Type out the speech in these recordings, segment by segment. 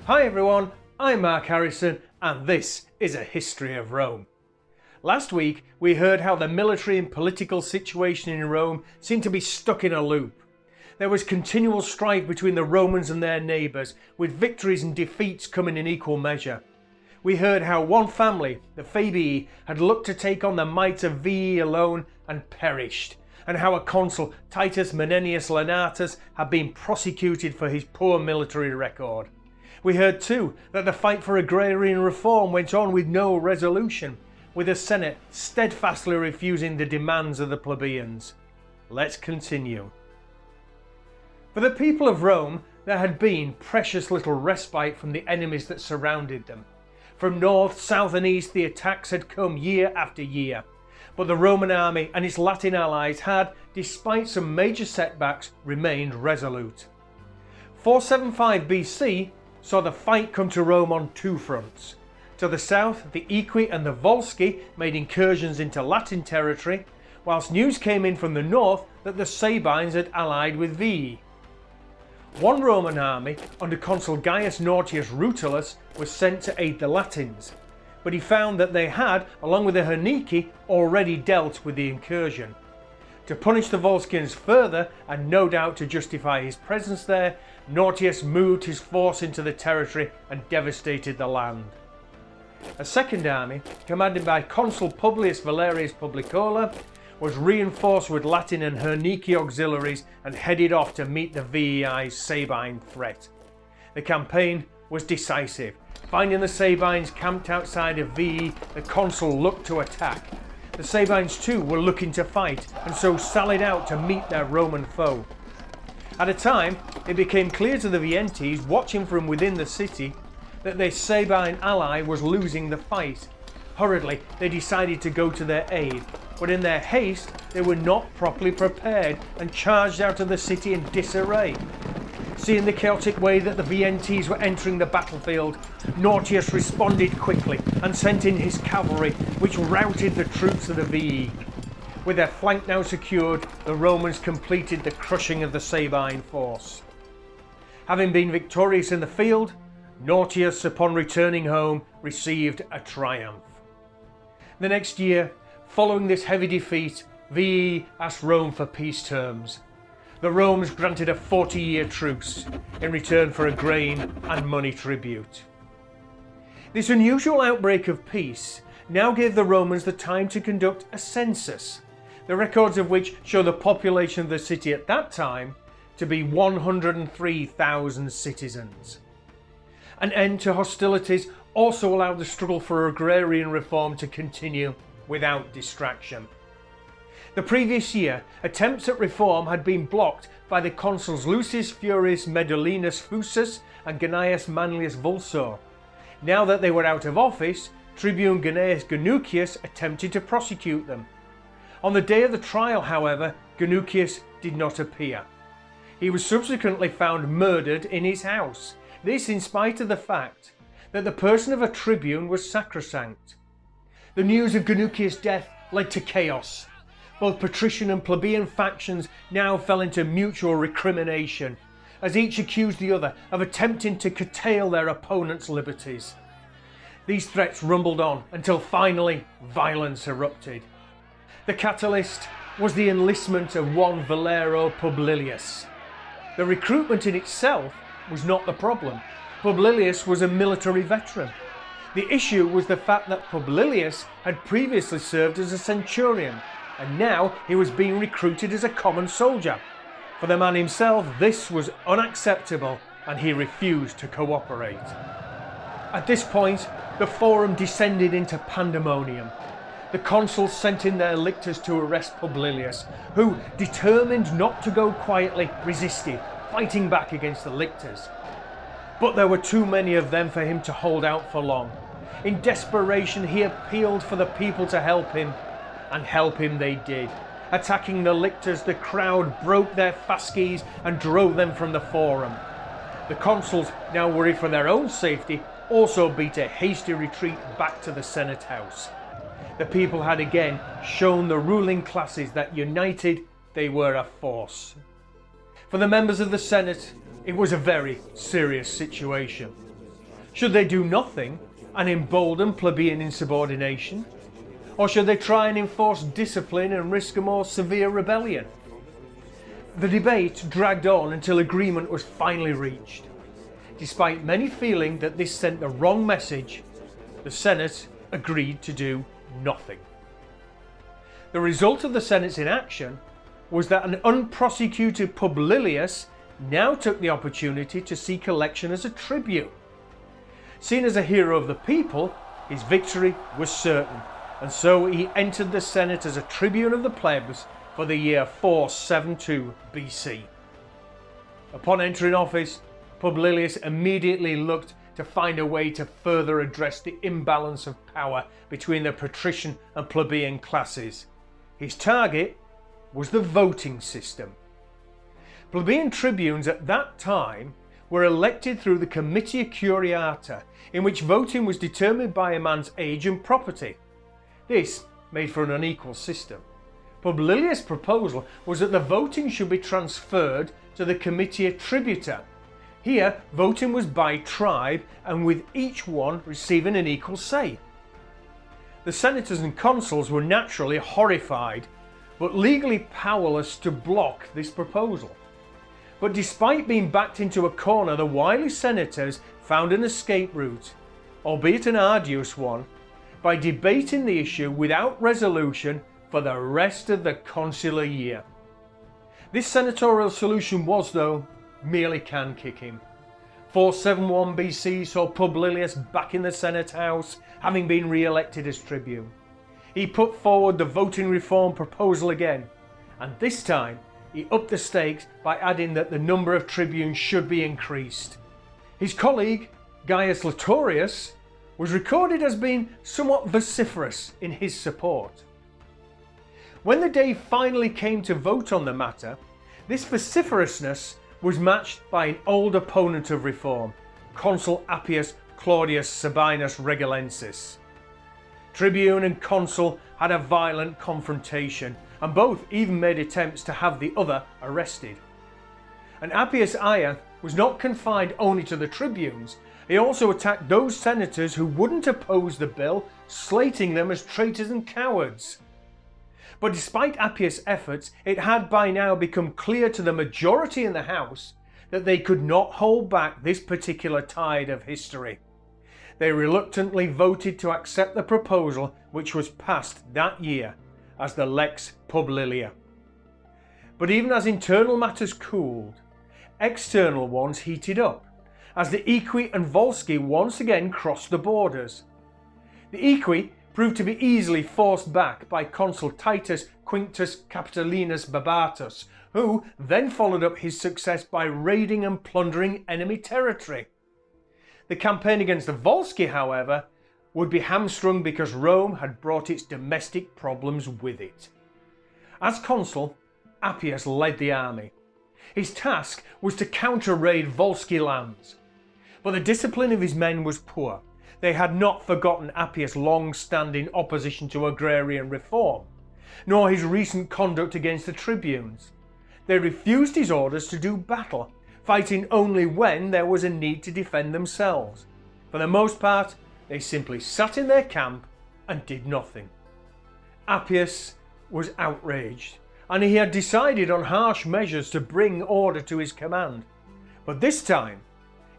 Hi everyone, I'm Mark Harrison and this is a history of Rome. Last week we heard how the military and political situation in Rome seemed to be stuck in a loop. There was continual strife between the Romans and their neighbours, with victories and defeats coming in equal measure. We heard how one family, the Plebii, had looked to take on the might of Veii alone and perished, and how a consul, Titus Menenius Lenatus, had been prosecuted for his poor military record. We heard too that the fight for agrarian reform went on with no resolution, with the Senate steadfastly refusing the demands of the plebeians. Let's continue. For the people of Rome, there had been precious little respite from the enemies that surrounded them. From north, south and east the attacks had come year after year, but the Roman army and its Latin allies had, despite some major setbacks, remained resolute. 475 BC saw the fight come to Rome on two fronts. To the south, the Equi and the Volsci made incursions into Latin territory, whilst news came in from the north that the Sabines had allied with Veii. One Roman army, under consul Gaius Nautius Rutilius, was sent to aid the Latins, but he found that they had, along with the Hernici, already dealt with the incursion. To punish the Volscians further, and no doubt to justify his presence there, Nautius moved his force into the territory and devastated the land. A second army, commanded by consul Publius Valerius Publicola, was reinforced with Latin and Hernici auxiliaries and headed off to meet the Veii Sabine threat. The campaign was decisive. Finding the Sabines camped outside of Veii, the consul looked to attack. The Sabines too were looking to fight, and so sallied out to meet their Roman foe. At a time, it became clear to the Veientes, watching from within the city, that their Sabine ally was losing the fight. Hurriedly, they decided to go to their aid, but in their haste, they were not properly prepared and charged out of the city in disarray. Seeing the chaotic way that the Veientes were entering the battlefield, Nautius responded quickly and sent in his cavalry, which routed the troops of the Veii. With their flank now secured, the Romans completed the crushing of the Sabine force. Having been victorious in the field, Nautius, upon returning home, received a triumph. The next year, following this heavy defeat, Veii asked Rome for peace terms. The Romans granted a 40-year truce in return for a grain and money tribute. This unusual outbreak of peace now gave the Romans the time to conduct a census, the records of which show the population of the city at that time to be 103,000 citizens. An end to hostilities also allowed the struggle for agrarian reform to continue without distraction. The previous year, attempts at reform had been blocked by the consuls Lucius Furius Medulinus Fusus and Gnaeus Manlius Vulsor. Now that they were out of office, Tribune Gnaeus Ganucius attempted to prosecute them. On the day of the trial, however, Ganucius did not appear. He was subsequently found murdered in his house, this in spite of the fact that the person of a tribune was sacrosanct. The news of Ganucius' death led to chaos. Both patrician and plebeian factions now fell into mutual recrimination, as each accused the other of attempting to curtail their opponent's liberties. These threats rumbled on until finally violence erupted. The catalyst was the enlistment of one Valero Publilius. The recruitment in itself was not the problem. Publilius was a military veteran. The issue was the fact that Publilius had previously served as a centurion, and now he was being recruited as a common soldier. For the man himself, this was unacceptable, and he refused to cooperate. At this point, the forum descended into pandemonium. The consuls sent in their lictors to arrest Publilius, who, determined not to go quietly, resisted, fighting back against the lictors. But there were too many of them for him to hold out for long. In desperation, he appealed for the people to help him, and help him they did. Attacking the lictors, the crowd broke their fasces and drove them from the forum. The consuls, now worried for their own safety, also beat a hasty retreat back to the Senate house. The people had again shown the ruling classes that united they were a force. For the members of the Senate, it was a very serious situation. Should they do nothing and embolden plebeian insubordination? Or should they try and enforce discipline and risk a more severe rebellion? The debate dragged on until agreement was finally reached. Despite many feeling that this sent the wrong message, the Senate agreed to do nothing. The result of the Senate's inaction was that an unprosecuted Publilius now took the opportunity to seek election as a tribune. Seen as a hero of the people, his victory was certain, and so he entered the Senate as a tribune of the plebs for the year 472 BC. Upon entering office, Publilius immediately looked to find a way to further address the imbalance of power between the patrician and plebeian classes. His target was the voting system. Plebeian tribunes at that time were elected through the Comitia Curiata, in which voting was determined by a man's age and property. This made for an unequal system. Publilius' proposal was that the voting should be transferred to the Comitia Tributa. Here, voting was by tribe and with each one receiving an equal say. The senators and consuls were naturally horrified, but legally powerless to block this proposal. But despite being backed into a corner, the wily senators found an escape route, albeit an arduous one, by debating the issue without resolution for the rest of the consular year. This senatorial solution was, though, merely can kicking. 471 BC saw Publilius back in the Senate House, having been re-elected as tribune. He put forward the voting reform proposal again, and this time he upped the stakes by adding that the number of tribunes should be increased. His colleague, Gaius Latorius, was recorded as being somewhat vociferous in his support. When the day finally came to vote on the matter, this vociferousness was matched by an old opponent of reform, Consul Appius Claudius Sabinus Regalensis. Tribune and consul had a violent confrontation, and both even made attempts to have the other arrested. And Appius' ire was not confined only to the tribunes. He also attacked those senators who wouldn't oppose the bill, slating them as traitors and cowards. But despite Appius' efforts, it had by now become clear to the majority in the House that they could not hold back this particular tide of history. They reluctantly voted to accept the proposal, which was passed that year as the Lex Publilia. But even as internal matters cooled, external ones heated up, as the Equi and Volsci once again crossed the borders. The Equi proved to be easily forced back by Consul Titus Quinctus Capitolinus Babatus, who then followed up his success by raiding and plundering enemy territory. The campaign against the Volsci, however, would be hamstrung because Rome had brought its domestic problems with it. As consul, Appius led the army. His task was to counter-raid Volsci lands. But the discipline of his men was poor. They had not forgotten Appius' long-standing opposition to agrarian reform, nor his recent conduct against the tribunes. They refused his orders to do battle, fighting only when there was a need to defend themselves. For the most part, they simply sat in their camp and did nothing. Appius was outraged, and he had decided on harsh measures to bring order to his command. But this time,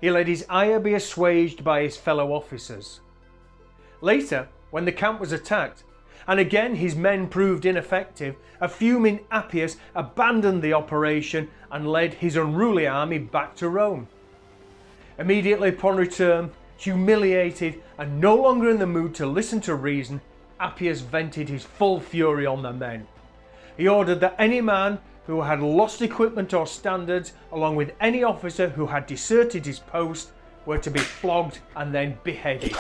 he let his ire be assuaged by his fellow officers. Later, when the camp was attacked, and again his men proved ineffective, a fuming Appius abandoned the operation and led his unruly army back to Rome. Immediately upon return, humiliated and no longer in the mood to listen to reason, Appius vented his full fury on the men. He ordered that any man who had lost equipment or standards, along with any officer who had deserted his post, were to be flogged and then beheaded.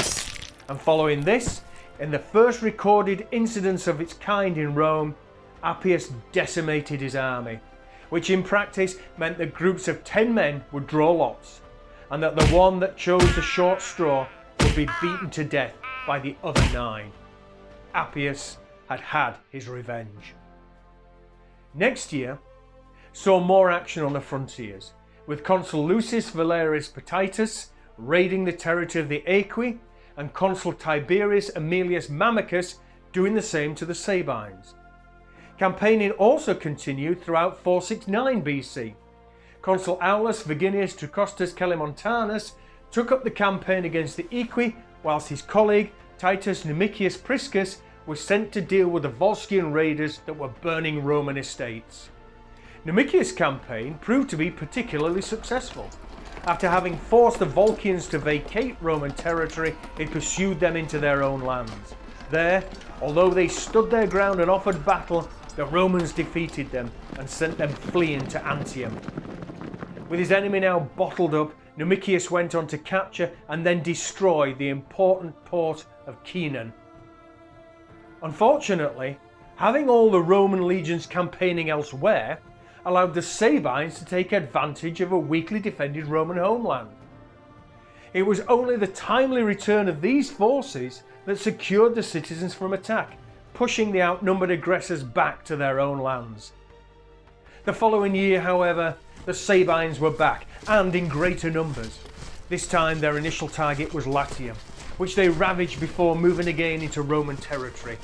And following this, in the first recorded incidence of its kind in Rome, Appius decimated his army, which in practice meant that groups of 10 men would draw lots, and that the one that chose the short straw would be beaten to death by the other 9. Appius had had his revenge. Next year saw more action on the frontiers, with Consul Lucius Valerius Potitus raiding the territory of the Aequi, and Consul Tiberius Aemilius Mammicus doing the same to the Sabines. Campaigning also continued throughout 469 BC. Consul Aulus Virginius Tricostus Celimontanus took up the campaign against the Aequi, whilst his colleague Titus Numicius Priscus was sent to deal with the Volscian raiders that were burning Roman estates. Numicius' campaign proved to be particularly successful. After having forced the Volscians to vacate Roman territory, he pursued them into their own lands. There, although they stood their ground and offered battle, the Romans defeated them and sent them fleeing to Antium. With his enemy now bottled up, Numicius went on to capture and then destroy the important port of Chinon. Unfortunately, having all the Roman legions campaigning elsewhere allowed the Sabines to take advantage of a weakly defended Roman homeland. It was only the timely return of these forces that secured the citizens from attack, pushing the outnumbered aggressors back to their own lands. The following year, however, the Sabines were back, and in greater numbers. This time their initial target was Latium, which they ravaged before moving again into Roman territory.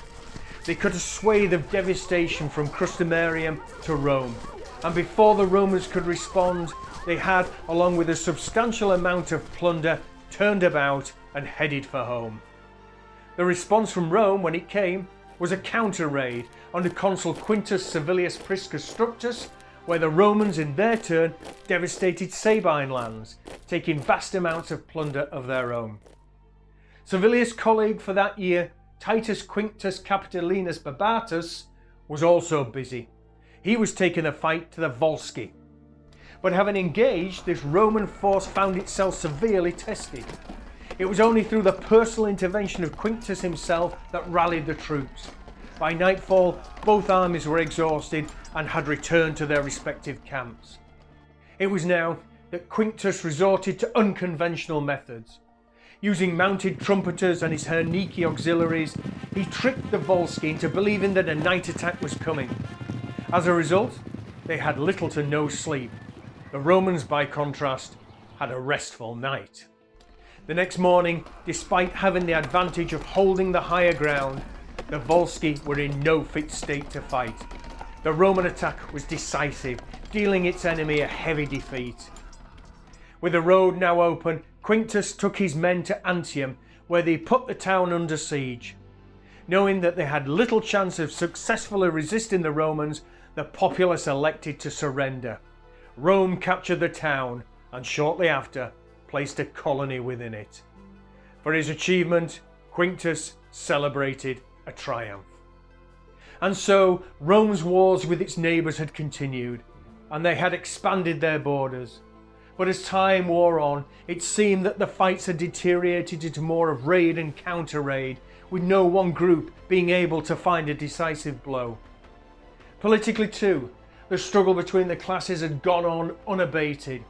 They cut a swathe of devastation from Crustumerium to Rome, and before the Romans could respond, they had, along with a substantial amount of plunder, turned about and headed for home. The response from Rome, when it came, was a counter-raid under Consul Quintus Servilius Priscus Structus, where the Romans in their turn devastated Sabine lands, taking vast amounts of plunder of their own. Servilius' colleague for that year, Titus Quintus Capitolinus Barbatus, was also busy. He was taking the fight to the Volsci. But having engaged, this Roman force found itself severely tested. It was only through the personal intervention of Quintus himself that rallied the troops. By nightfall, both armies were exhausted and had returned to their respective camps. It was now that Quintus resorted to unconventional methods. Using mounted trumpeters and his Herniki auxiliaries, he tricked the Volsci into believing that a night attack was coming. As a result, they had little to no sleep. The Romans, by contrast, had a restful night. The next morning, despite having the advantage of holding the higher ground, the Volsci were in no fit state to fight. The Roman attack was decisive, dealing its enemy a heavy defeat. With the road now open, Quintus took his men to Antium, where they put the town under siege. Knowing that they had little chance of successfully resisting the Romans, the populace elected to surrender. Rome captured the town and shortly after placed a colony within it. For his achievement, Quintus celebrated a triumph. And so Rome's wars with its neighbours had continued, and they had expanded their borders. But as time wore on, it seemed that the fights had deteriorated into more of raid and counter-raid, with no one group being able to find a decisive blow. Politically too, the struggle between the classes had gone on unabated.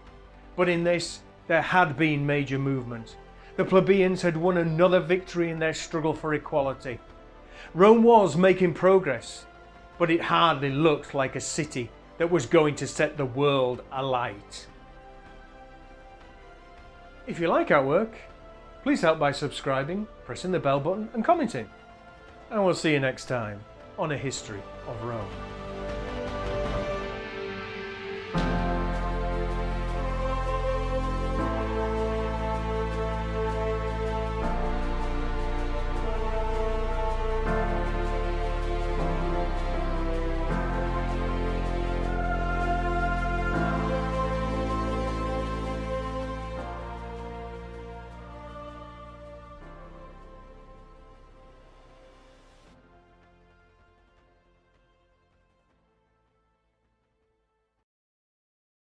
But in this, there had been major movement. The plebeians had won another victory in their struggle for equality. Rome was making progress, but it hardly looked like a city that was going to set the world alight. If you like our work, please help by subscribing, pressing the bell button and commenting. And we'll see you next time on A History of Rome.